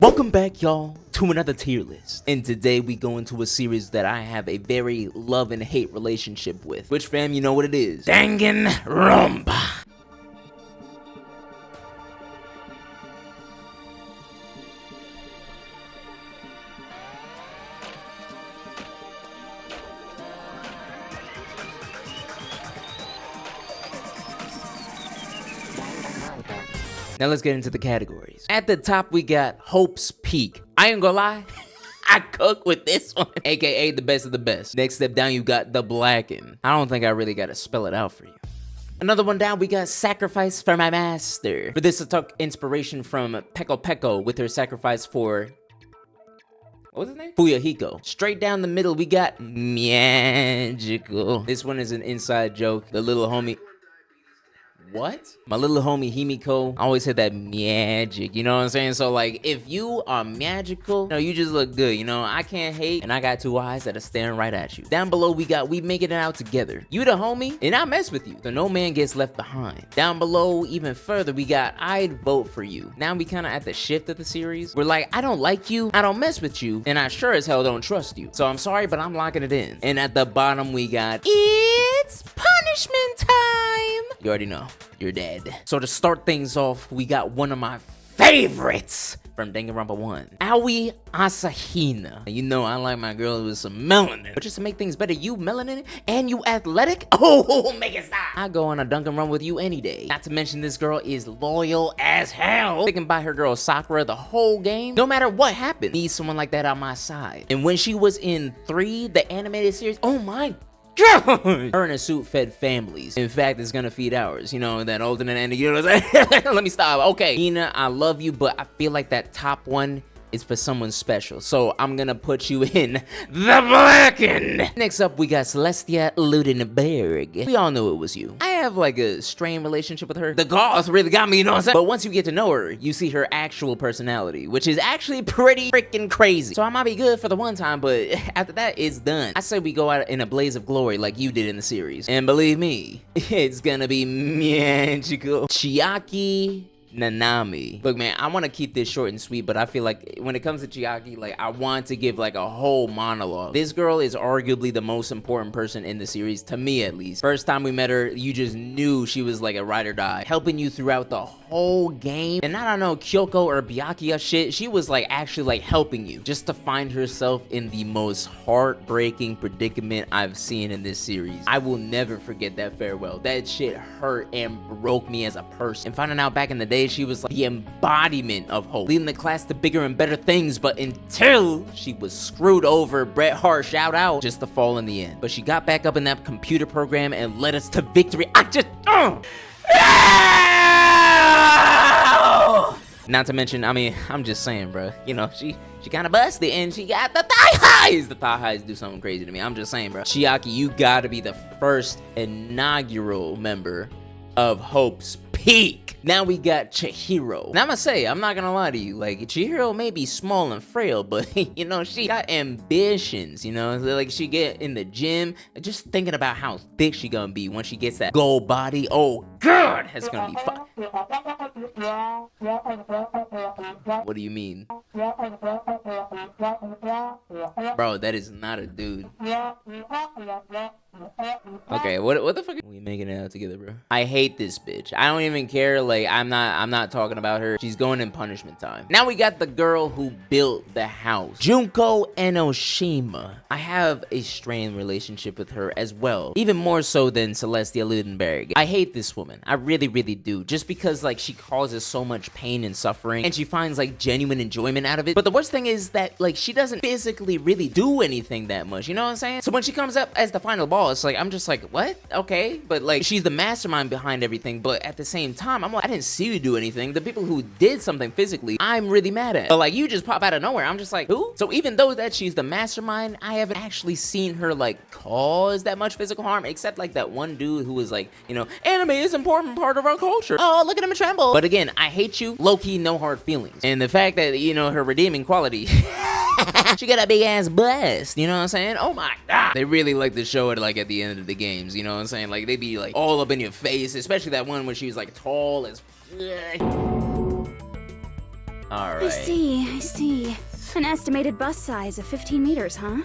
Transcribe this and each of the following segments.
Welcome back, y'all, to another tier list. And today we go into a series that I have a very love and hate relationship with. Which, fam, you know what it is. Danganronpa. Now let's get into the categories. At the top, we got Hope's Peak. I ain't gonna lie, I cook with this one, aka the best of the best. Next step down, you got The Blacken. I don't think I really gotta spell it out for you. Another one down, we got Sacrifice for My Master. For this, I took inspiration from Peko Peko with her sacrifice for... what was his name? Fuyahiko. Straight down the middle, we got Magical. This one is an inside joke. The little homie... what? My little homie Himiko always had that magic, you know what I'm saying? So like, if you are magical, you know, you just look good, you know? I can't hate, and I got two eyes that are staring right at you. Down below, we got We Making It Out Together. You the homie, and I mess with you, so no man gets left behind. Down below, even further, we got I'd Vote For You. Now we kind of at the shift of the series. We're like, I don't like you, I don't mess with you, and I sure as hell don't trust you. So I'm sorry, but I'm locking it in. And at the bottom, we got It's Punishment Time. You already know. You're dead. So to start things off, we got one of my favorites from Danganronpa 1. Aoi Asahina. You know I like my girl with some melanin. But just to make things better, you melanin and you athletic? Oh, make it stop. I go on a Dunkin' Run with you any day. Not to mention this girl is loyal as hell. Sticking by her girl Sakura the whole game. No matter what happened, need someone like that on my side. And when she was in 3, the animated series, oh my God. Her in a suit fed families. In fact, it's gonna feed ours. You know, that alternate ending. You know what I'm saying? Let me stop. Okay, Hina, I love you, but I feel like that top one is for someone special. So I'm gonna put you in The Blacken. Next up, we got Celestia Ludenberg. We all knew it was you. I have like a strained relationship with her. The goth really got me, you know what I'm saying? But once you get to know her, you see her actual personality, which is actually pretty freaking crazy. So I might be good for the one time, but after that, it's done. I say we go out in a blaze of glory like you did in the series. And believe me, it's gonna be magical. Chiaki Nanami. Look, man, I want to keep this short and sweet, but I feel like when it comes to Chiaki, like, I want to give like a whole monologue. This girl is arguably the most important person in the series, to me at least. First time we met her, you just knew she was like a ride or die, helping you throughout the whole game. And I don't know, Kyoko or Byakuya shit, she was like actually like helping you just to find herself in the most heartbreaking predicament I've seen in this series. I will never forget that farewell. That shit hurt and broke me as a person. And finding out back in the day, she was like the embodiment of hope, leading the class to bigger and better things, but until she was screwed over, Bret Hart, shout out, just to fall in the end. But she got back up in that computer program and led us to victory. Not to mention, I mean, I'm just saying, bro, you know, she kind of busted and she got the thigh highs. The thigh highs do something crazy to me. I'm just saying, bro. Chiaki, you gotta be the first inaugural member of Hope's Peak. Now we got Chihiro. Now I'm gonna say, I'm not gonna lie to you, like, Chihiro may be small and frail, but you know, she got ambitions, you know, like she get in the gym, just thinking about how thick she gonna be when she gets that gold body. Oh God, that's gonna be fun. What do you mean? Bro, that is not a dude. Okay, what the fuck are we making it out together, bro? I hate this bitch. I don't even care. Like, I'm not talking about her. She's going in punishment time. Now we got the girl who built the house, Junko Enoshima. I have a strained relationship with her as well, even more so than Celestia Ludenberg. I hate this woman. I really do, just because like she causes so much pain and suffering, and she finds like genuine enjoyment out of it. But the worst thing is that like she doesn't physically really do anything that much, you know what I'm saying? So when she comes up as the final boss, like, I'm just like, what? Okay, but like, she's the mastermind behind everything, but at the same time, I'm like, I didn't see you do anything. The people who did something physically, I'm really mad at. But like, you just pop out of nowhere. I'm just like, who? So even though that she's the mastermind, I haven't actually seen her like cause that much physical harm, except like that one dude who was like, you know, anime is an important part of our culture. Oh, look at him tremble. But again, I hate you, low-key, no hard feelings. And the fact that, you know, her redeeming quality, she got a big ass bust, you know what I'm saying? Oh my God. They really like to show it like at the end of the games, you know what I'm saying? Like, they be like all up in your face, especially that one where she was like tall as All right. I see. An estimated bust size of 15 meters, huh?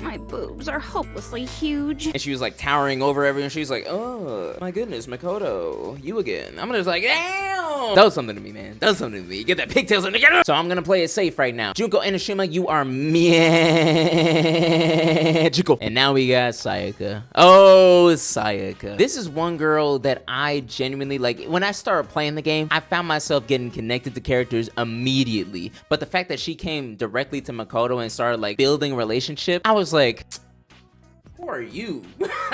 My boobs are hopelessly huge. And she was like towering over everyone. She was like, oh, my goodness, Makoto, you again. I'm just like, damn. That was something to me, man. That was something to me. Get that pigtails in together. So I'm gonna play it safe right now. Junko Enoshima, you are magical. And now we got Sayaka. Oh, Sayaka. This is one girl that I genuinely, like, when I started playing the game, I found myself getting connected to characters immediately. But the fact that she came directly to Makoto and started like building a relationship, I was like, who are you?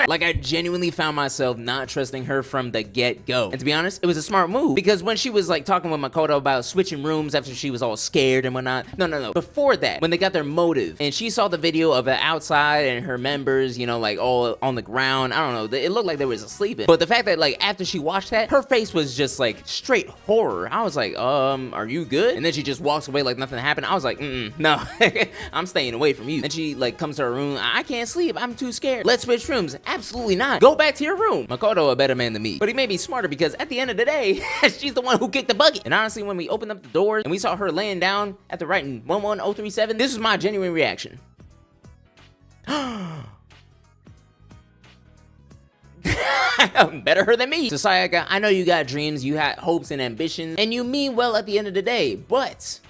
Like, I genuinely found myself not trusting her from the get-go. And to be honest, it was a smart move, because when she was like talking with Makoto about switching rooms after she was all scared and whatnot, no. Before that, when they got their motive and she saw the video of it outside and her members, you know, like all on the ground, I don't know, it looked like they was asleep. But the fact that like after she watched that, her face was just like straight horror. I was like, are you good? And then she just walks away like nothing happened. I was like, no, I'm staying away from you. And she like comes to her room. I can't sleep. I'm too scared. Let's switch rooms. Absolutely not. Go back to your room. Makoto a better man than me. But he made me smarter, because at the end of the day, she's the one who kicked the bucket. And honestly, when we opened up the doors and we saw her laying down after writing 11037, this was my genuine reaction. Better her than me. So Sayaka, I know you got dreams, you had hopes and ambitions, and you mean well at the end of the day, but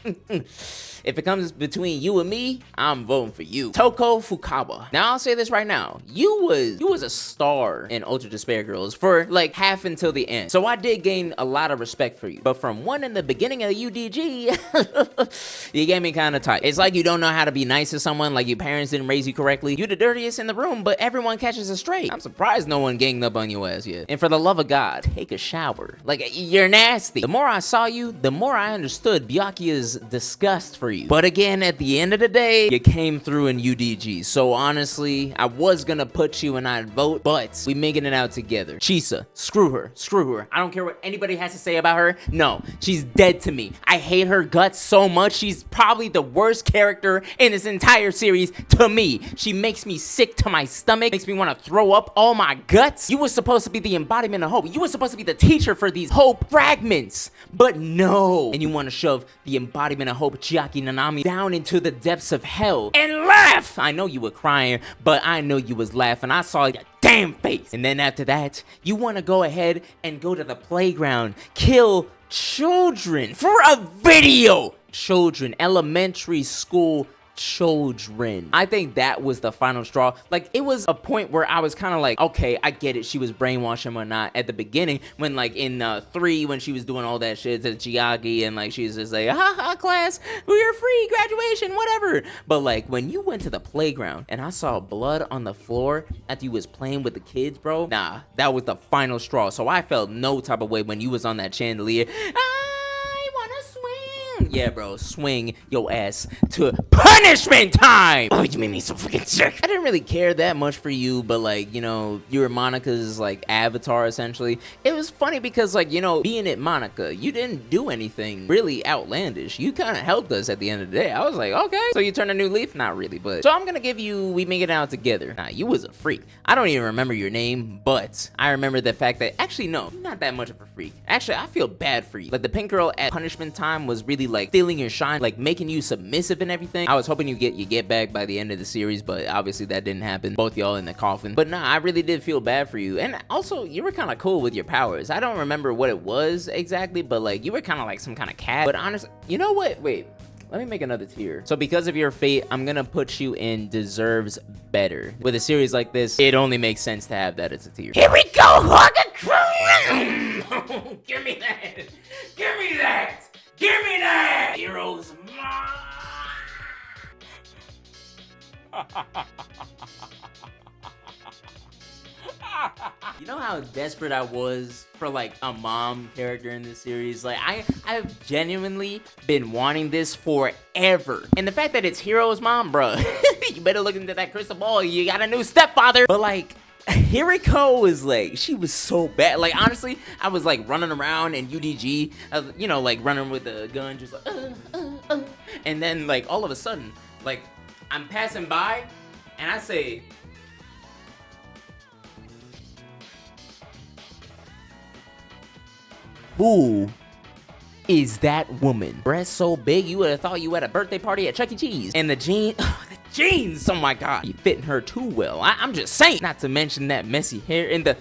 if it comes between you and me, I'm voting for you. Toko Fukawa. Now I'll say this right now. You was a star in Ultra Despair Girls for like half until the end. So I did gain a lot of respect for you. But from one in the beginning of the UDG, you gave me kind of tight. It's like you don't know how to be nice to someone, like your parents didn't raise you correctly. You the dirtiest in the room, but everyone catches it straight. I'm surprised no one ganged up on your ass yet. And for the love of God, take a shower. Like, you're nasty. The more I saw you, the more I understood Byakuya's disgust for you. But again, at the end of the day, you came through in UDG. So honestly, I was gonna put you and I'd vote, but we making it out together. Chisa, screw her. I don't care what anybody has to say about her. No, she's dead to me. I hate her guts so much. She's probably the worst character in this entire series to me. She makes me sick to my stomach, makes me want to throw up all my guts. You were supposed to be the embodiment of hope. You were supposed to be the teacher for these hope fragments, but no. And you want to shove the embodiment of hope, Chiaki Nanami, down into the depths of hell and laugh. I know you were crying, but I know you was laughing. I saw your damn face. And then after that, you want to go ahead and go to the playground, kill children for a video. Children, elementary school children. I think that was the final straw. Like, it was a point where I was kind of like, okay, I get it. She was brainwashing or not at the beginning, when like in 3, when she was doing all that shit to Chiaki, and like she was just like, ha, class, we're free, graduation, whatever. But like when you went to the playground and I saw blood on the floor after you was playing with the kids, bro, nah, that was the final straw. So I felt no type of way when you was on that chandelier. I wanna swing. Yeah, bro, swing your ass to punishment time. Oh, you made me so freaking sick. I didn't really care that much for you, but like, you know, you were Monica's like avatar essentially. It was funny because like, you know, being it Monica, you didn't do anything really outlandish. You kind of helped us at the end of the day. I was like, okay, so you turn a new leaf? Not really, but so I'm gonna give you We Make It Out Together. Nah, you was a freak. I don't even remember your name, but I remember the fact that actually, no, you're not that much of a freak. Actually, I feel bad for you. Like the pink girl at punishment time was really like stealing your shine, like making you submissive and everything. I was hoping you get back by the end of the series, but obviously that didn't happen. Both y'all in the coffin. But nah, I really did feel bad for you. And also, you were kind of cool with your powers. I don't remember what it was exactly, but like you were kind of like some kind of cat. But honestly, you know what? Wait. Let me make another tier. So because of your fate, I'm gonna put you in Deserves Better. With a series like this, it only makes sense to have that as a tier. Here we go! Give me that! Give me that! Give me that! Heroes You know how desperate I was for like a mom character in this series? Like I've genuinely been wanting this forever. And the fact that it's Hiro's mom, bro, you better look into that crystal ball. You got a new stepfather. But like, Hiriko was like, she was so bad. Like honestly, I was like running around in UDG, you know, like running with a gun, just like, and then like all of a sudden, like I'm passing by, and I say, "Ooh, is that woman? Breast so big, you would have thought you had a birthday party at Chuck E. Cheese. And the jeans, oh my god, you fitting her too well. I'm just saying. Not to mention that messy hair in the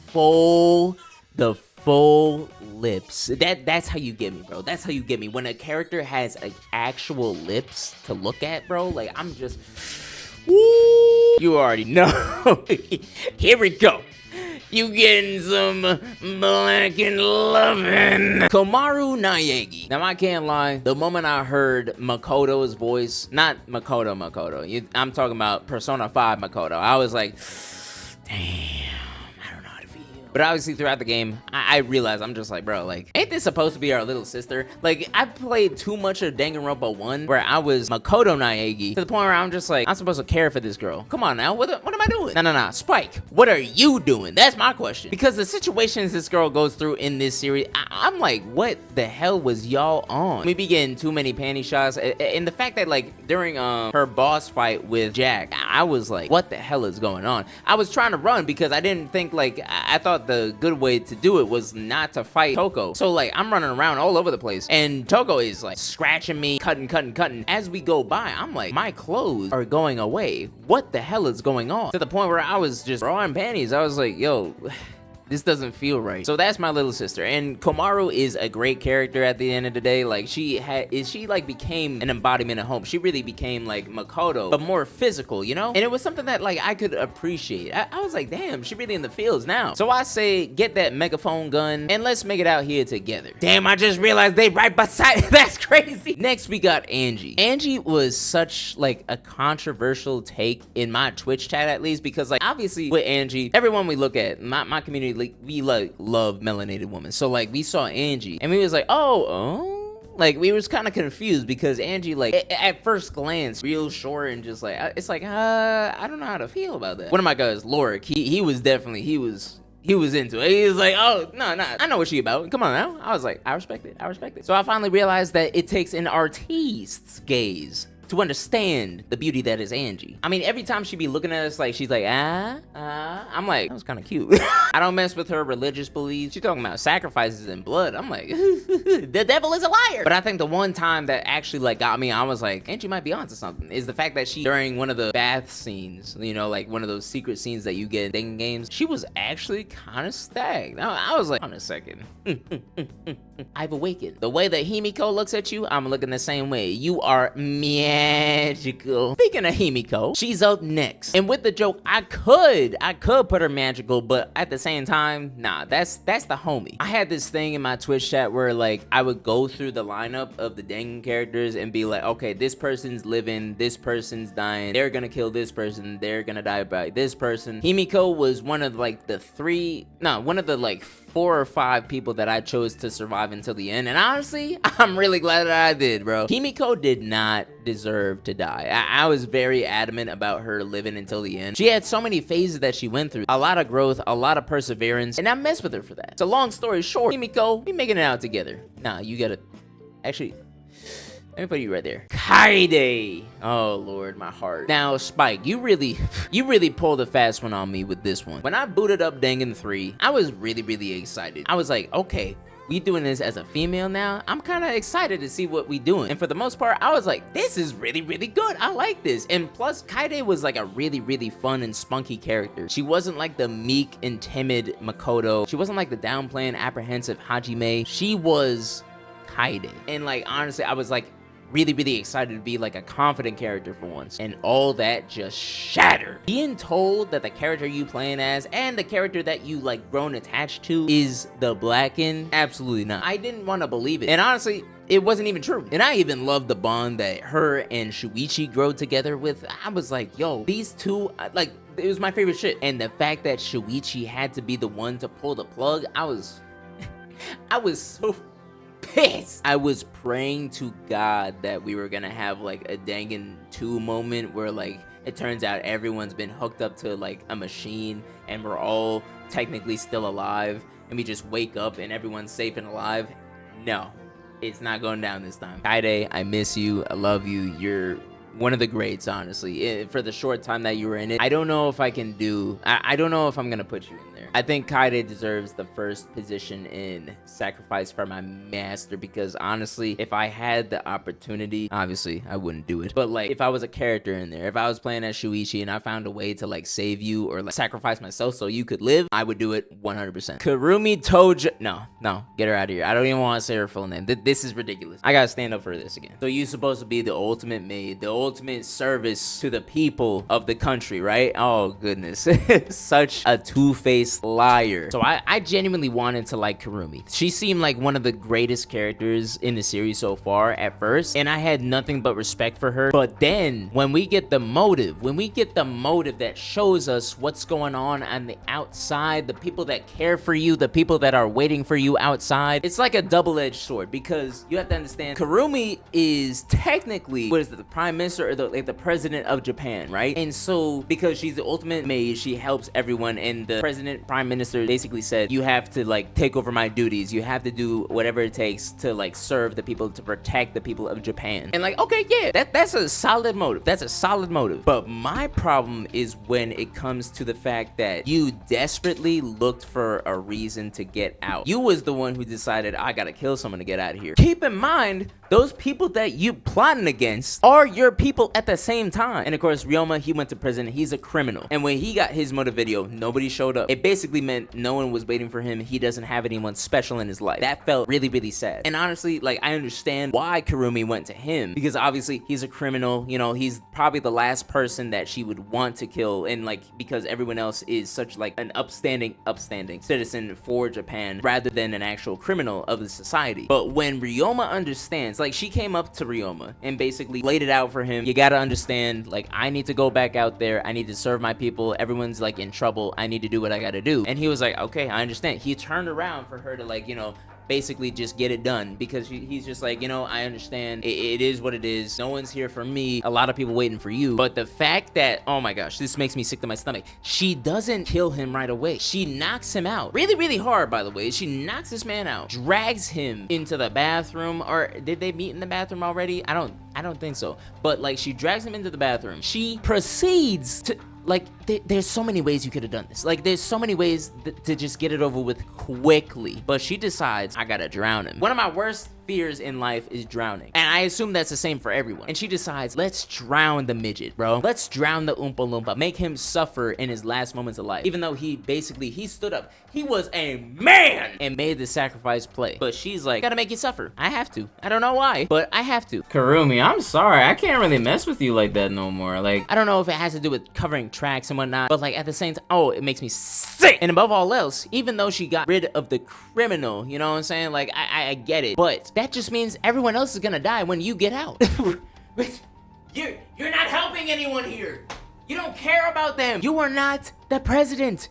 full lips. That's how you get me, bro. That's how you get me. When a character has actual lips to look at, bro, like I'm just, woo, you already know. Here we go. You getting some black and lovin'. Komaru Naegi. Now I can't lie, the moment I heard Makoto's voice, not Makoto, I'm talking about Persona 5 Makoto, I was like, damn. But obviously throughout the game, I realized, I'm just like, bro, like, ain't this supposed to be our little sister? Like, I played too much of Danganronpa 1 where I was Makoto Naegi to the point where I'm just like, I'm supposed to care for this girl. Come on now, what am I doing? No, Spike, what are you doing? That's my question. Because the situations this girl goes through in this series, I'm like, what the hell was y'all on? We be getting too many panty shots. And the fact that, like, during her boss fight with Jack, I was like, what the hell is going on? I was trying to run because I didn't think, like, I thought the good way to do it was not to fight Toko. So like I'm running around all over the place and Toko is like scratching me, cutting. As we go by, I'm like, my clothes are going away. What the hell is going on? To the point where I was just drawing panties. I was like, yo, this doesn't feel right. So that's my little sister. And Komaru is a great character at the end of the day. Like she like became an embodiment of home. She really became like Makoto, but more physical, you know? And it was something that like I could appreciate. I was like, damn, she really in the fields now. So I say, get that megaphone gun and let's make it out here together. Damn, I just realized they right beside, that's crazy. Next we got Angie. Angie was such like a controversial take in my Twitch chat at least, because like obviously with Angie, everyone we look at, my community, like we like love melanated women. So like we saw Angie and we was like, oh, like we was kind of confused because Angie like at first glance real short and just like it's like I don't know how to feel about that. One of my guys, Lorik, he was definitely he was into it. He was like, oh, no, I know what she about. Come on now. I was like, I respect it. So I finally realized that it takes an artiste's gaze to understand the beauty that is Angie. I mean, every time she be looking at us like she's like, I'm like, that was kind of cute. I don't mess with her religious beliefs. She's talking about sacrifices and blood. I'm like, the devil is a liar. But I think the one time that actually like got me, I was like, Angie might be onto something, is the fact that she, during one of the bath scenes, you know, like one of those secret scenes that you get in Dangan games, she was actually kind of stacked. I was like, on a second. I've awakened. The way that Himiko looks at you, I'm looking the same way. You are magical. Speaking of Himiko, she's up next. And with the joke, I could put her magical, but at the same time, nah, that's the homie. I had this thing in my Twitch chat where like I would go through the lineup of the Dangan characters and be like, okay, this person's living, this person's dying, they're gonna kill this person, they're gonna die by this person. Himiko was one of like one of the like 4 or 5 people that I chose to survive until the end. And honestly, I'm really glad that I did, bro. Himiko did not deserve to die. I was very adamant about her living until the end. She had so many phases that she went through. A lot of growth, a lot of perseverance, and I messed with her for that. So long story short, Himiko, we making it out together. Nah, you gotta, actually, let me put you right there. Kaide. Oh Lord, my heart. Now, Spike, you really pulled a fast one on me with this one. When I booted up Dangan 3, I was really excited. I was like, okay, we doing this as a female now. I'm kind of excited to see what we doing. And for the most part, I was like, this is really good. I like this. And plus, Kaide was like a really fun and spunky character. She wasn't like the meek and timid Makoto. She wasn't like the downplaying, apprehensive Hajime. She was Kaide. And like, honestly, I was like, really excited to be like a confident character for once, and all that just shattered. Being told that the character you playing as and the character that you like grown attached to is the Blacken, absolutely not. I didn't want to believe it, and honestly, it wasn't even true. And I even loved the bond that her and Shuichi grow together with. I was like, yo, these two, like, it was my favorite shit. And the fact that Shuichi had to be the one to pull the plug, I was so pissed. I was praying to God that we were gonna have like a Dangan 2 moment where like it turns out everyone's been hooked up to like a machine and we're all technically still alive and we just wake up and everyone's safe and alive. No, it's not going down this time. Kaide, I miss you. I love you. You're one of the greats, honestly, for the short time that you were in it. I don't know if I can do, I don't know if I'm gonna put you in there. I think Kaede deserves the first position in sacrifice for my master, because honestly, if I had the opportunity, obviously I wouldn't do it, but like if I was a character in there, if I was playing as Shuichi and I found a way to like save you or like sacrifice myself so you could live, I would do it 100%. Kurumi Toja, no, get her out of here. I don't even want to say her full name. This is ridiculous. I gotta stand up for this again. So you're supposed to be the ultimate maid, the ultimate service to the people of the country, right? Oh goodness. Such a two-faced liar. So I genuinely wanted to like Kurumi. She seemed like one of the greatest characters in the series so far at first, and I had nothing but respect for her. But then when we get the motive that shows us what's going on the outside, the people that care for you, the people that are waiting for you outside, it's like a double-edged sword, because you have to understand Kurumi is technically, what is it, the prime minister or the president of Japan, right? And so because she's the ultimate maid, she helps everyone, and the president prime minister basically said, you have to like take over my duties, you have to do whatever it takes to like serve the people, to protect the people of Japan. And like, okay, yeah, that's a solid motive, but my problem is when it comes to the fact that you desperately looked for a reason to get out. You was the one who decided, I gotta kill someone to get out of here. Keep in mind, those people that you plotting against are your people at the same time. And of course, Ryoma, he went to prison. He's a criminal. And when he got his motive video, nobody showed up. It basically meant no one was waiting for him. He doesn't have anyone special in his life. That felt really, really sad. And honestly, like, I understand why Kurumi went to him, because obviously he's a criminal. You know, he's probably the last person that she would want to kill. And like, because everyone else is such like an upstanding citizen for Japan rather than an actual criminal of the society. But when Ryoma understands, like, she came up to Ryoma and basically laid it out for him. You gotta understand, like, I need to go back out there. I need to serve my people. Everyone's like in trouble. I need to do what I gotta do. And he was like, okay, I understand. He turned around for her to like, you know, basically just get it done, because he's just like, you know, I understand, it is what it is, no one's here for me, a lot of people waiting for you. But the fact that, oh my gosh, this makes me sick to my stomach, she doesn't kill him right away. She knocks him out really, really hard, by the way. She knocks this man out, drags him into the bathroom, or did they meet in the bathroom already? I don't think so, but like, she drags him into the bathroom. She proceeds to, like, there's so many ways you could have done this. Like, there's so many ways to just get it over with quickly. But she decides, I gotta drown him. One of my worst fears in life is drowning. And I assume that's the same for everyone. And she decides, let's drown the midget, bro. Let's drown the Oompa Loompa. Make him suffer in his last moments of life. Even though he stood up. He was a man and made the sacrifice play. But she's like, gotta make you suffer. I have to. I don't know why, but I have to. Kurumi, I'm sorry. I can't really mess with you like that no more. Like, I don't know if it has to do with covering tracks and whatnot, but like at the same time, oh, it makes me sick. And above all else, even though she got rid of the criminal, you know what I'm saying? Like, I get it, but that just means everyone else is gonna die when you get out. You're not helping anyone here. You don't care about them. You are not the president.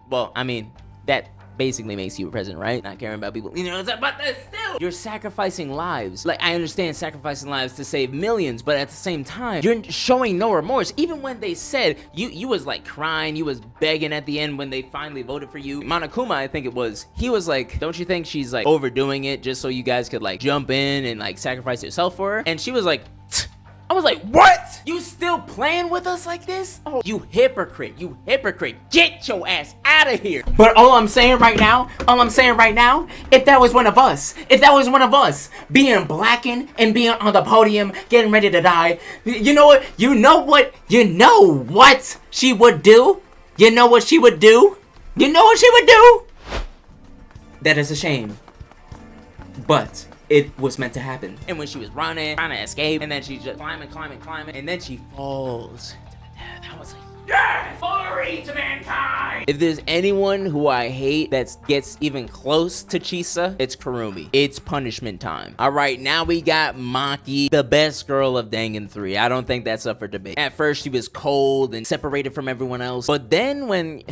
Well, I mean, that basically makes you a president, right? Not caring about people, you know, but still, you're sacrificing lives. Like, I understand sacrificing lives to save millions, but at the same time, you're showing no remorse. Even when they said, you was like crying, you was begging at the end when they finally voted for you. Monokuma, I think it was, he was like, don't you think she's like overdoing it just so you guys could like jump in and like sacrifice yourself for her? And she was like, I was like, what? You still playing with us like this? Oh, you hypocrite, get your ass out of here. But all I'm saying right now, if that was one of us being blackened and being on the podium, getting ready to die, you know what she would do? You know what she would do? That is a shame. But it was meant to happen. And when she was running, trying to escape, and then she just climbing, and then she falls to the death. I was like, yes! Glory to mankind! If there's anyone who I hate that gets even close to Chisa, it's Kurumi. It's punishment time. All right, now we got Maki, the best girl of Dangan 3. I don't think that's up for debate. At first, she was cold and separated from everyone else, but then when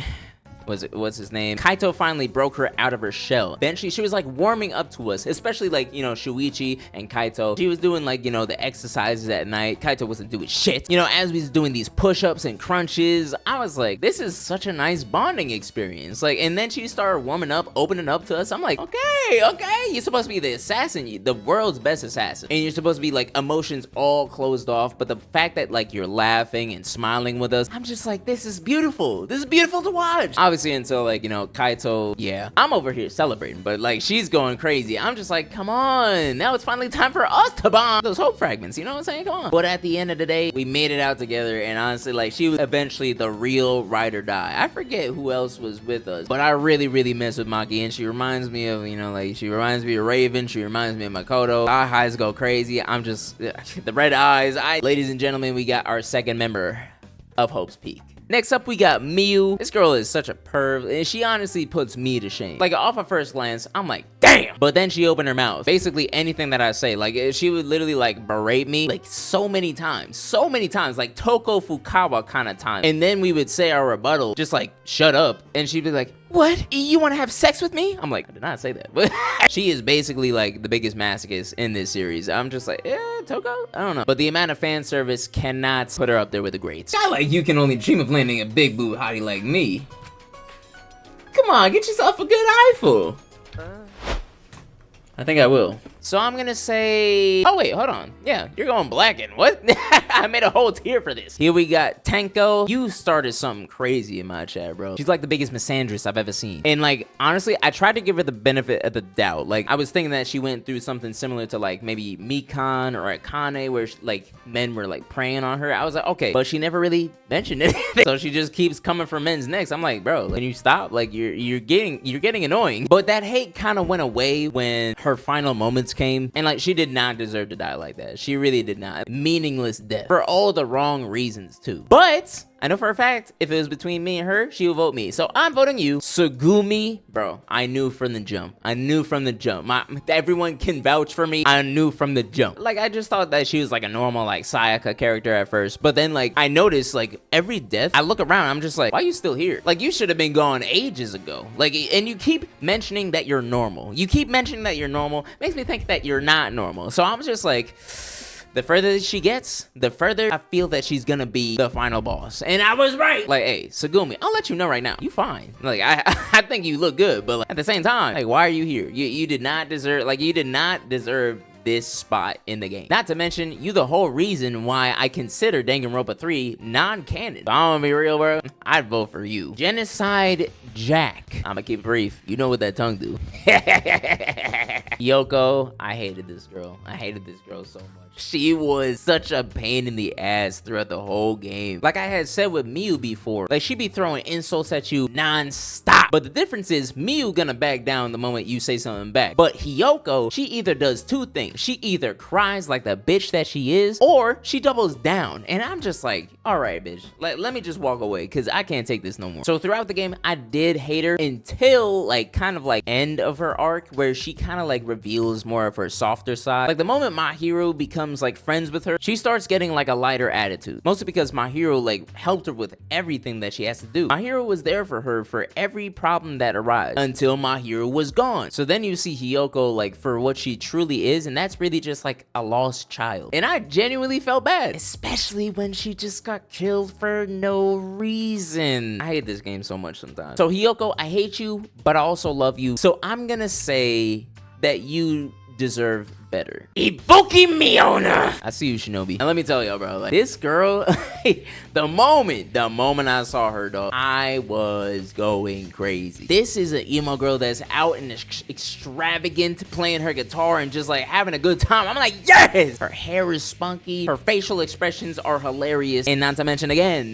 what's his name? Kaito finally broke her out of her shell. Eventually, she was like warming up to us, especially like, you know, Shuichi and Kaito. She was doing like, you know, the exercises at night. Kaito wasn't doing shit. You know, as we was doing these push-ups and crunches, I was like, this is such a nice bonding experience. Like, and then she started warming up, opening up to us. I'm like, okay, you're supposed to be the assassin, the world's best assassin. And you're supposed to be like emotions all closed off. But the fact that like you're laughing and smiling with us, I'm just like, this is beautiful. This is beautiful to watch. Obviously, until like, you know, Kaito, yeah, I'm over here celebrating, but like she's going crazy. I'm just like, come on, now it's finally time for us to bond those hope fragments, you know what I'm saying? Come on. But at the end of the day, we made it out together, and honestly, like, she was eventually the real ride or die. I forget who else was with us, but I really miss with Maki, and she reminds me of, you know, like, she reminds me of Raven, she reminds me of Makoto. Our eyes go crazy. I'm just, the red eyes. Ladies and gentlemen, we got our second member of Hope's Peak. Next up, we got Miu. This girl is such a perv, and she honestly puts me to shame. Like, off of first glance, I'm like, damn! But then she opened her mouth. Basically, anything that I say, like, she would literally, like, berate me, like, so many times, like, Toko Fukawa kind of time. And then we would say our rebuttal, just like, shut up. And she'd be like, what? You want to have sex with me? I'm like, I did not say that. But she is basically like the biggest masochist in this series. I'm just like, Toko? I don't know. But the amount of fan service cannot put her up there with the greats. Not like you can only dream of landing a big boot hottie like me. Come on, get yourself a good eyeful. I think I will. So I'm gonna say, oh wait, hold on. Yeah, you're going black and what? I made a whole tier for this. Here we got Tenko. You started something crazy in my chat, bro. She's like the biggest misandrist I've ever seen. And like, honestly, I tried to give her the benefit of the doubt. Like, I was thinking that she went through something similar to like maybe Mikan or Akane, where like men were like preying on her. I was like, okay, but she never really mentioned anything. So she just keeps coming for men's necks. I'm like, bro, can you stop? Like, you're getting annoying. But that hate kind of went away when her final moments came, and like, she did not deserve to die like that. She really did not. Meaningless death for all the wrong reasons too. But I know for a fact, if it was between me and her, she would vote me. So I'm voting you. Sugumi, bro, I knew from the jump. Everyone can vouch for me. I knew from the jump. Like, I just thought that she was like a normal like Sayaka character at first. But then like, I noticed like every death, I look around, I'm just like, why are you still here? Like, you should have been gone ages ago. Like, and you keep mentioning that you're normal. Makes me think that you're not normal. So I'm just like, the further that she gets, the further I feel that she's gonna be the final boss. And I was right. Like, hey, Sugumi, I'll let you know right now, you fine. Like, I think you look good, but like, at the same time, like, why are you here? You did not deserve this spot in the game. Not to mention, you the whole reason why I consider Danganronpa 3 non-canon. So I'm gonna be real, bro. I'd vote for you. Genocide Jack. I'ma keep it brief. You know what that tongue do. Yoko, I hated this girl. I hated this girl so much. She was such a pain in the ass throughout the whole game. Like I had said with Miu before, like she be throwing insults at you non-stop. But the difference is Miu gonna back down the moment you say something back. But Hiyoko, she either does two things. She either cries like the bitch that she is, or she doubles down. And I'm just like, all right, bitch, let me just walk away, because I can't take this no more. So throughout the game, I did hate her until like kind of like end of her arc, where she kind of like reveals more of her softer side. Like the moment my hero becomes like friends with her, she starts getting like a lighter attitude. Mostly because my hero like helped her with everything that she has to do. My hero was there for her for every problem that arose until my hero was gone. So then you see Hiyoko like for what she truly is, and that's really just like a lost child. And I genuinely felt bad, especially when she just got killed for no reason. I hate this game so much sometimes. So Hiyoko, I hate you, but I also love you. So I'm gonna say that you deserve better. Ibuki Miona! I see you, Shinobi. And let me tell y'all, bro, like this girl, the moment I saw her, dog, I was going crazy. This is an emo girl that's out and extravagant, playing her guitar and just like having a good time. I'm like, yes! Her hair is spunky, her facial expressions are hilarious, and not to mention again,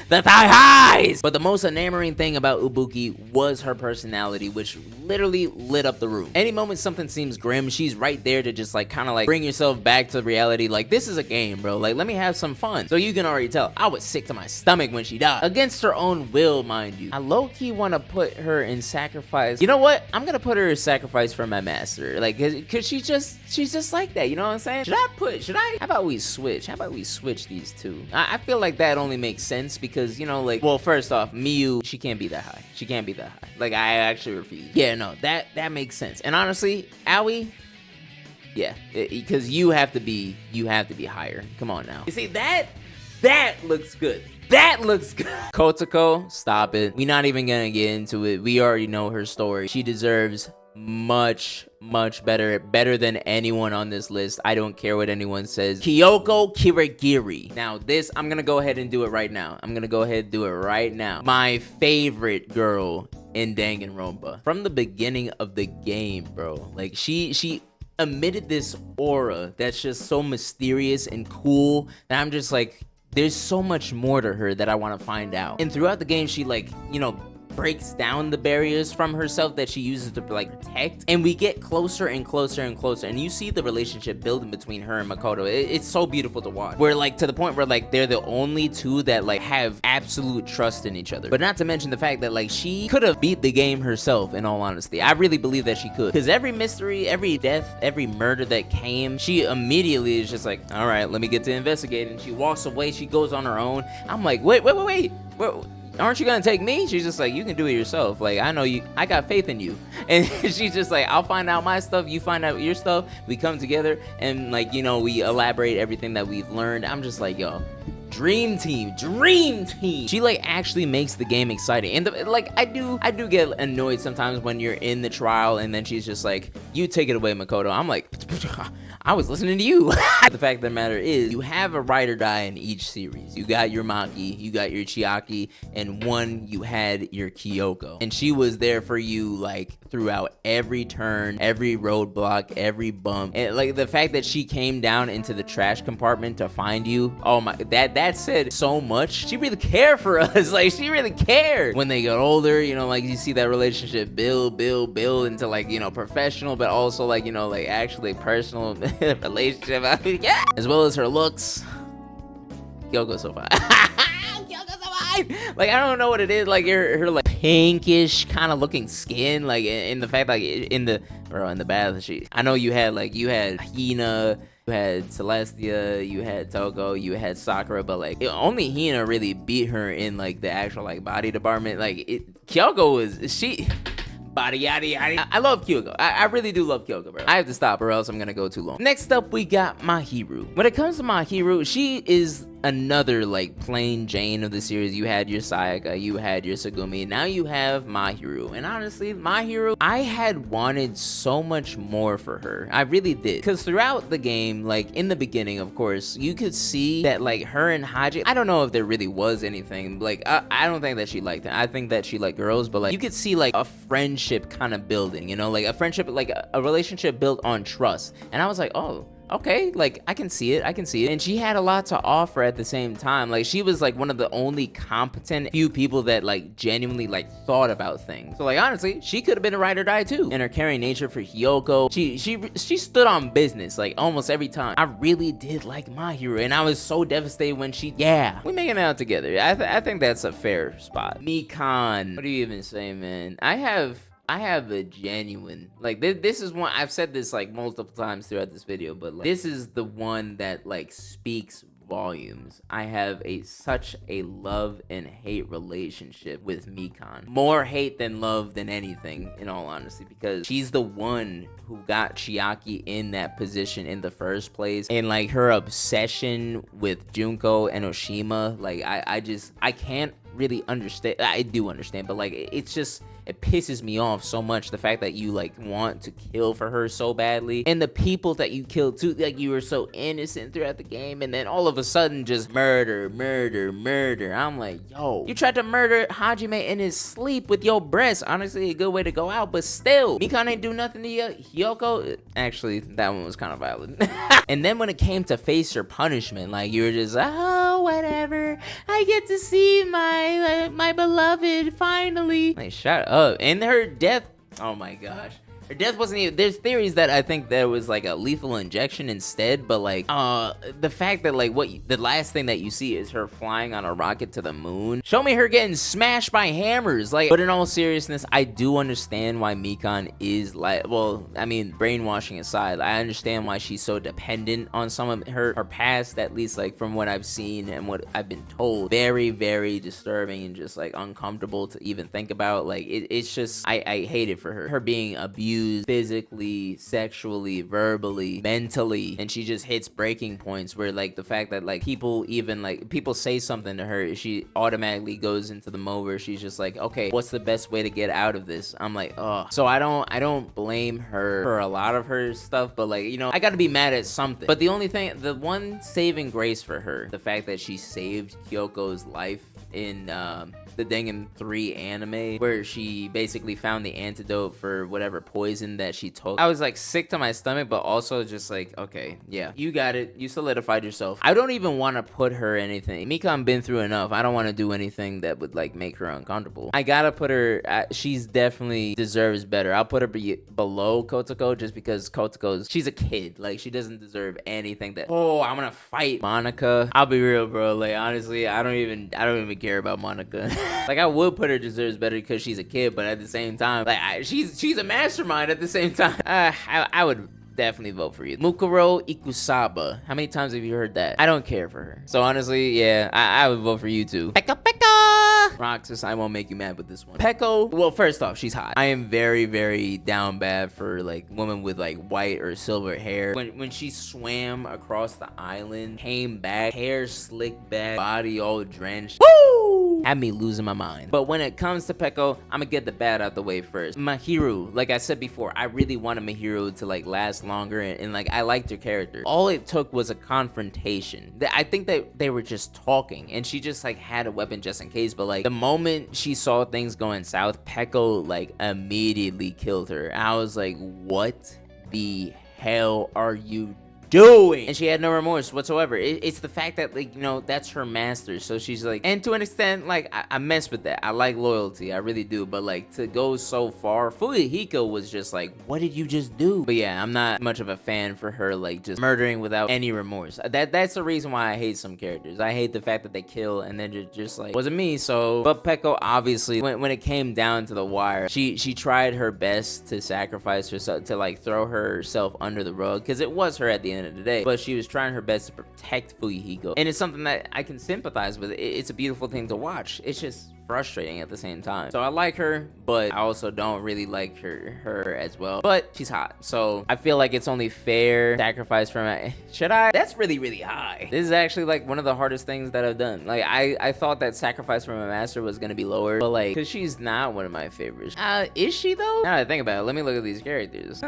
the thigh highs! But the most enamoring thing about Ibuki was her personality, which literally lit up the room. Any moment something seems grim, she's right there to just like kind of like bring yourself back to reality. Like, this is a game, bro. Like, let me have some fun. So you can already tell I was sick to my stomach when she died. Against her own will, mind you. I low-key want to put her in sacrifice. You know what? I'm gonna put her in sacrifice for my master. Like, cause she's just like that. You know what I'm saying? How about we switch? How about we switch these two? I feel like that only makes sense because, you know, like, well, first off, Miyu, she can't be that high. She can't be that high. Like, I actually refuse. Yeah, no, that makes sense. And honestly, Aoi, yeah, because you have to be higher. Come on now. You see, that looks good. That looks good. Kotoko, stop it. We're not even gonna get into it. We already know her story. She deserves much better than anyone on this list. I don't care what anyone says. Kyoko Kirigiri. Now this, I'm gonna go ahead and do it right now. My favorite girl in Danganronpa. From the beginning of the game, bro. Like, she emitted this aura that's just so mysterious and cool, and I'm just like, there's so much more to her that I want to find out. And throughout the game, she, like, you know, breaks down the barriers from herself that she uses to like protect, and we get closer and closer and closer, and you see the relationship building between her and Makoto. It's so beautiful to watch, where like to the point where like they're the only two that like have absolute trust in each other. But not to mention the fact that like she could have beat the game herself, in all honesty. I really believe that she could, because every mystery, every death, every murder that came, she immediately is just like, all right, let me get to investigating. She walks away, she goes on her own. I'm like, wait, aren't you gonna take me? She's just like, you can do it yourself. Like, I know you, I got faith in you. And she's just like, I'll find out my stuff, you find out your stuff, we come together and like, you know, we elaborate everything that we've learned. I'm just like, yo, dream team. She like actually makes the game exciting. And like, I do get annoyed sometimes when you're in the trial and then she's just like, you take it away, Makoto. I'm like, I was listening to you. The fact of the matter is, you have a ride or die in each series. You got your Maki, you got your Chiaki, and one, you had your Kyoko. And she was there for you, like, throughout every turn, every roadblock, every bump. And, like, the fact that she came down into the trash compartment to find you, oh my, that said so much. She really cared for us. Like, she really cared. When they got older, you know, like, you see that relationship build into, like, you know, professional, but also, like, you know, like, actually personal relationship. Yeah. As well as her looks. Kyoko's so fine. Kyoko's so fine. Like, I don't know what it is. Like, her like pinkish kind of looking skin. Like, in the fact, like, in the bath, I know you had Hina, you had Celestia, you had Toko, you had Sakura, but like only Hina really beat her in like the actual like body department. Like, Kyoko was body yada yada. I love Kyoko. I really do love Kyoko, bro. I have to stop or else I'm gonna go too long. Next up, we got Mahiru. When it comes to Mahiru, she is another like plain Jane of the series. You had your Sayaka, you had your Sagumi, now you have Mahiru. And honestly, Mahiru, I had wanted so much more for her. I really did. Because throughout the game, like in the beginning, of course, you could see that like her and Haji, I don't know if there really was anything. Like, I don't think that she liked it. I think that she liked girls, but like you could see like a friendship kind of building, you know, like a friendship, like a relationship built on trust. And I was like, oh, okay, like I can see it. And she had a lot to offer at the same time. Like, she was like one of the only competent few people that like genuinely like thought about things. So like honestly, she could have been a ride or die too. And her caring nature for Hyoko, she stood on business like almost every time. I really did like Mahiru, and I was so devastated when we making it out together. I think that's a fair spot. Mikan, what do you even say, man? I have a genuine, like, this is one, I've said this like multiple times throughout this video, but like, this is the one that like speaks volumes. I have such a love and hate relationship with Mikan. More hate than love than anything, in all honesty, because she's the one who got Chiaki in that position in the first place. And like her obsession with Junko and Oshima, like I can't really understand. I do understand, but like it pisses me off so much, the fact that you like want to kill for her so badly, and the people that you killed too. Like, you were so innocent throughout the game, and then all of a sudden just murder. I'm like, yo, you tried to murder Hajime in his sleep with your breast. Honestly, a good way to go out, but still, Mikan ain't do nothing to Hyoko. Actually, that one was kind of violent. And then when it came to face your punishment, like, you were just, oh, whatever, I get to see my beloved finally. Like, shut up. And her death Oh my gosh. Her death wasn't even. There's theories that I think there was like a lethal injection instead, but like, the fact that like the last thing that you see is her flying on a rocket to the moon. Show me her getting smashed by hammers. Like, but in all seriousness, I do understand why Mikan is like, well, I mean, brainwashing aside, I understand why she's so dependent on some of her past, at least like from what I've seen and what I've been told. Very, very disturbing and just like uncomfortable to even think about. Like, it's just, I hate it for her being abused physically, sexually, verbally, mentally, and she just hits breaking points where like the fact that like people say something to her, she automatically goes into the mode where she's just like, okay, what's the best way to get out of this? I'm like, oh. So I don't blame her for a lot of her stuff, but like, you know, I gotta be mad at something. But the one saving grace for her, the fact that she saved Kyoko's life in the Danganronpa 3 anime, where she basically found the antidote for whatever poison that she took. I was like sick to my stomach, but also just like, okay, yeah, you got it. You solidified yourself. I don't even want to put her anything. Mikan been through enough. I don't want to do anything that would like make her uncomfortable. I gotta put her, she's definitely deserves better. I'll put her below Kotoko just because she's a kid. Like, she doesn't deserve anything that, oh, I'm gonna fight Monica. I'll be real, bro. Like, honestly, I don't even care about Monica. Like, I would put her deserves better because she's a kid, but at the same time, like, she's a mastermind at the same time. I would definitely vote for you. Mukuro Ikusaba. How many times have you heard that? I don't care for her. So honestly, yeah, I would vote for you too. Pekka Pekka! Roxas, I won't make you mad with this one. Peko, well, first off, she's hot. I am very, very down bad for like women with like white or silver hair. When she swam across the island, came back, hair slicked back, body all drenched. Woo! Had me losing my mind. But when it comes to Peko, I'm gonna get the bad out the way first. Mahiru, like I said before, I really wanted Mahiru to like last longer and like I liked her character. All it took was a confrontation. I think that they were just talking and she just like had a weapon just in case, but like the moment she saw things going south, Peko like immediately killed her. I was like, what the hell are you doing? And she had no remorse whatsoever. It's the fact that, like, you know, that's her master. So she's like, and to an extent, like, I mess with that. I like loyalty. I really do. But like, to go so far, Fuyuhiko was just like, what did you just do? But yeah, I'm not much of a fan for her, like, just murdering without any remorse. That's the reason why I hate some characters. I hate the fact that they kill and then just like, wasn't me. So, but Peko, obviously, when it came down to the wire, she tried her best to sacrifice herself, to like throw herself under the rug, because it was her at the end of the day, but she was trying her best to protect Fuyuhiko, and it's something that I can sympathize with. It's a beautiful thing to watch. It's just frustrating at the same time. So I like her, but I also don't really like her as well, but she's hot, so I feel like it's only fair sacrifice from it. Should I? That's really, really high. This is actually like one of the hardest things that I've done. Like, I thought that sacrifice from a master was gonna be lower, but like, because she's not one of my favorites. Is she though? Now that I think about it, let me look at these characters.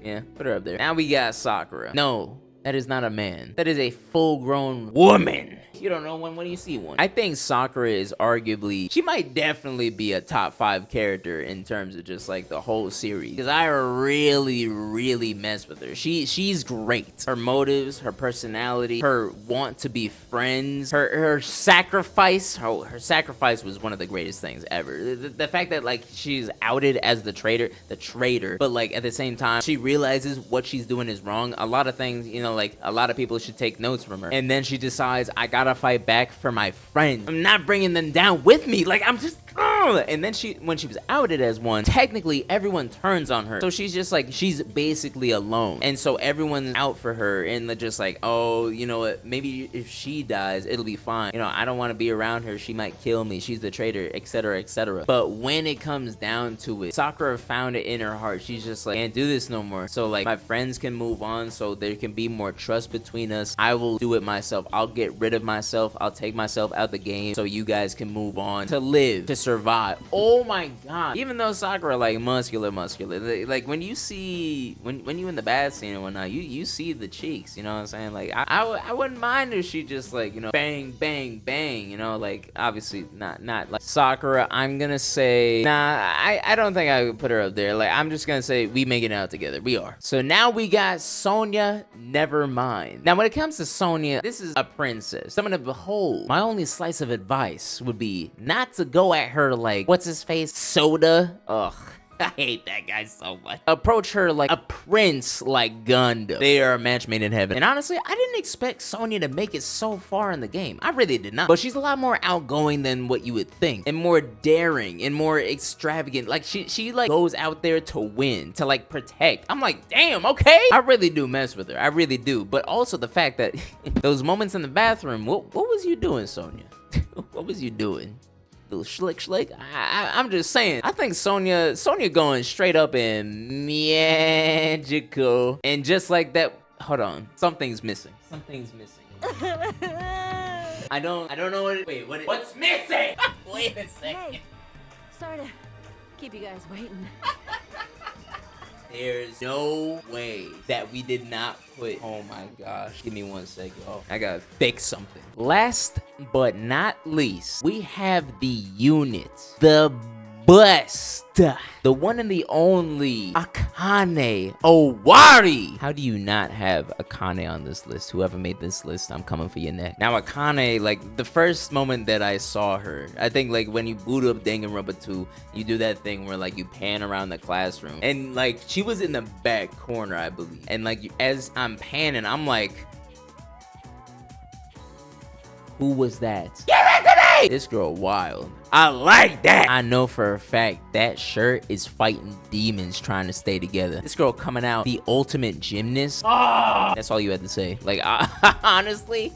Yeah, put her up there. Now we got Sakura. No, that is not a man. That is a full-grown woman. You don't know one when you see one. I think Sakura is arguably, she might definitely be a top 5 character in terms of just like the whole series, because I really, really mess with her. She's great. Her motives, her personality, her want to be friends, her sacrifice. Her sacrifice was one of the greatest things ever. The fact that like she's outed as the traitor, but like at the same time she realizes what she's doing is wrong. A lot of things, you know, like a lot of people should take notes from her, and then she decides, I gotta fight back for my friends. I'm not bringing them down with me. Like, I'm just, and then when she was outed as one, technically everyone turns on her. So she's just like, she's basically alone. And so everyone's out for her, and they're just like, oh, you know what? Maybe if she dies, it'll be fine. You know, I don't want to be around her. She might kill me. She's the traitor, etc., etc. But when it comes down to it, Sakura found it in her heart. She's just like, can't do this no more. So like, my friends can move on, so there can be more trust between us. I will do it myself. I'll get rid of myself. I'll take myself out the game so you guys can move on to live, to survive. Oh my god. Even though Sakura like muscular, like when you see when you in the bath scene and whatnot, you see the cheeks, you know what I'm saying? Like I wouldn't mind if she just like, you know, bang bang bang, you know, like obviously not like Sakura. I'm gonna say I don't think I would put her up there. Like, I'm just gonna say we make it out together. We are. So now we got Sonya. Never mind. Now when it comes to Sonya, this is a princess. Someone to behold. My only slice of advice would be not to go at her like, what's his face? Soda? Ugh. I hate that guy so much. Approach her like a prince, like Gundam. They are a match made in heaven. And honestly, I didn't expect Sonya to make it so far in the game. I really did not. But she's a lot more outgoing than what you would think, and more daring and more extravagant. Like she like goes out there to win, to like protect. I'm like, damn, okay. I really do mess with her. I really do. But also the fact that those moments in the bathroom, what was you doing, Sonya? What was you doing? Little schlick. I'm just saying. I think Sonya going straight up and magical, and just like that. Hold on, something's missing. I don't know what. What's missing? Wait a second. Hey, sorry to keep you guys waiting. There's no way that we did not put. Oh my gosh. Give me 1 second. Oh, I gotta fix something. Last but not least, we have the unit. The bust. The one and the only Akane Owari. How do you not have Akane on this list? Whoever made this list, I'm coming for your neck. Now Akane, like the first moment that I saw her, I think like when you boot up Danganronpa 2, you do that thing where like you pan around the classroom, and like she was in the back corner, I believe. And like as I'm panning, I'm like, who was that? Give it to me! This girl wild. I like that. I know for a fact that shirt is fighting demons trying to stay together. This girl coming out the ultimate gymnast. Oh, that's all you had to say. Like, honestly,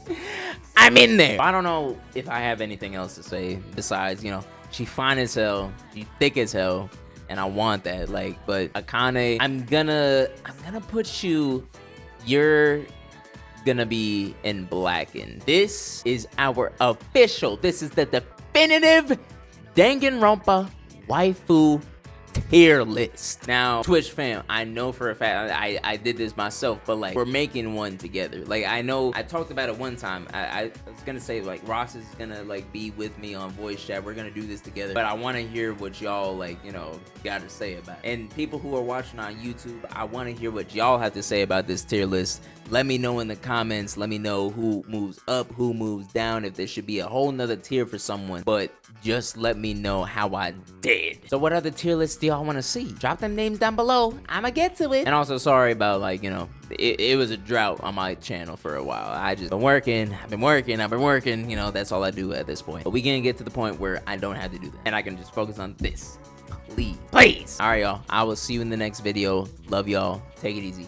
I'm in there. I don't know if I have anything else to say besides, you know, she fine as hell, she thick as hell, and I want that. Like, but Akane, I'm gonna put you're gonna be in blackened. This is our official, this is the definitive Danganronpa waifu tier list. Now, Twitch fam, I know for a fact I did this myself, but like we're making one together. Like I know I talked about it one time. I was gonna say like Ross is gonna like be with me on voice chat. We're gonna do this together, but I want to hear what y'all like, you know, got to say about it. And people who are watching on YouTube, I want to hear what y'all have to say about this tier list. Let me know in the comments. Let me know who moves up, who moves down, if there should be a whole nother tier for someone. But just let me know how I did. So what other tier lists do y'all want to see? Drop them names down below. I'ma get to it. And also sorry about like, you know, it was a drought on my channel for a while. I just been working. I've been working. You know, that's all I do at this point. But we gonna get to the point where I don't have to do that. And I can just focus on this. Please. All right, y'all. I will see you in the next video. Love y'all. Take it easy.